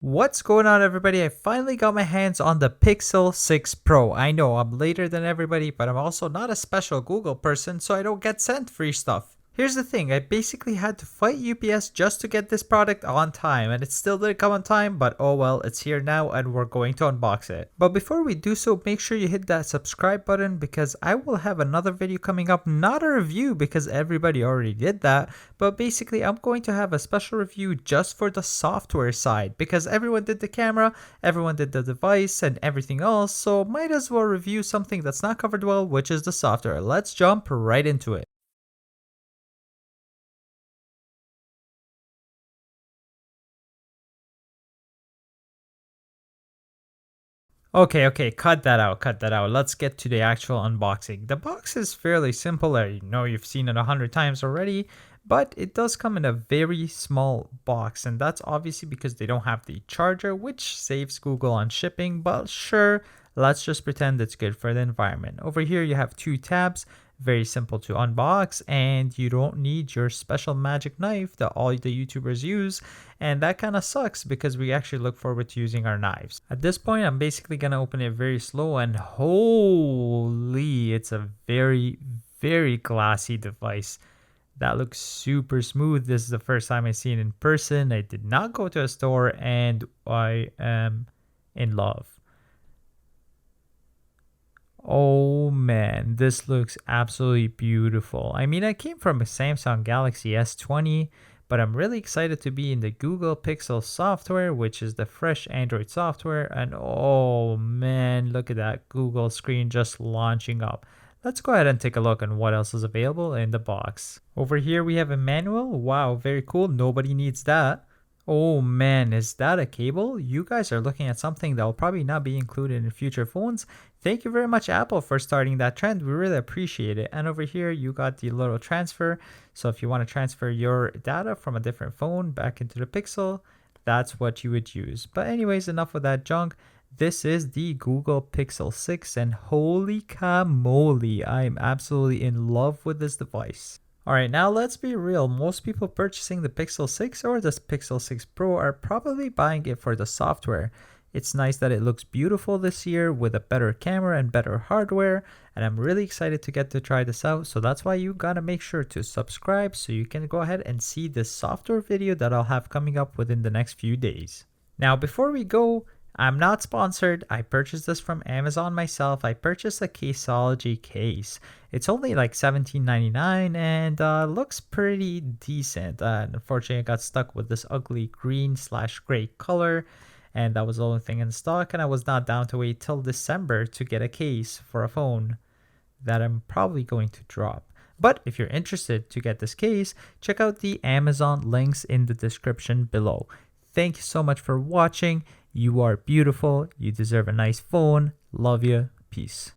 What's going on, everybody? I finally got my hands on the Pixel 6 Pro. I know I'm later than everybody, but I'm also not a special Google person, so I don't get sent free stuff. Here's the thing, I basically had to fight UPS just to get this product on time, and it still didn't come on time, but oh well, it's here now and we're going to unbox it. But before we do so, make sure you hit that subscribe button because I will have another video coming up, not a review because everybody already did that, but basically I'm going to have a special review just for the software side because everyone did the camera, everyone did the device and everything else, so might as well review something that's not covered well, which is the software. Let's jump right into it. Okay, cut that out. Let's get to the actual unboxing. The box is fairly simple. I know you've seen it 100 times already, but it does come in a very small box, and that's obviously because they don't have the charger, which saves Google on shipping, but sure, let's just pretend it's good for the environment. Over here, you have two tabs, very simple to unbox, and you don't need your special magic knife that all the YouTubers use, and that kind of sucks because we actually look forward to using our knives. At this point, I'm basically gonna open it very slow, and holy, it's a very glassy device. That looks super smooth. This is the first time I see it in person. I did not go to a store, and I am in love. Oh man, this looks absolutely beautiful. I mean, I came from a Samsung Galaxy S20, but I'm really excited to be in the Google Pixel software, which is the fresh Android software. And oh man, look at that Google screen just launching up. Let's go ahead and take a look on what else is available in the box. Over here we have a manual. Wow, very cool. Nobody needs that. Oh man, is that a cable? You guys are looking at something that will probably not be included in future phones. Thank you very much, Apple, for starting that trend. We really appreciate it. And over here, you got the little transfer. So if you want to transfer your data from a different phone back into the Pixel, that's what you would use. But anyways, enough of that junk. This is the Google Pixel 6, and holy camole, I'm absolutely in love with this device. Alright, now let's be real. Most people purchasing the Pixel 6 or the Pixel 6 Pro are probably buying it for the software. It's nice that it looks beautiful this year with a better camera and better hardware, and I'm really excited to get to try this out, so that's why you gotta make sure to subscribe so you can go ahead and see this software video that I'll have coming up within the next few days. Now before we go, I'm not sponsored. I purchased this from Amazon myself. I purchased a Caseology case. It's only like $17.99 and looks pretty decent. Unfortunately, I got stuck with this ugly green/gray color, and that was the only thing in stock, and I was not down to wait till December to get a case for a phone that I'm probably going to drop. But if you're interested to get this case, check out the Amazon links in the description below. Thank you so much for watching. You are beautiful. You deserve a nice phone. Love you. Peace.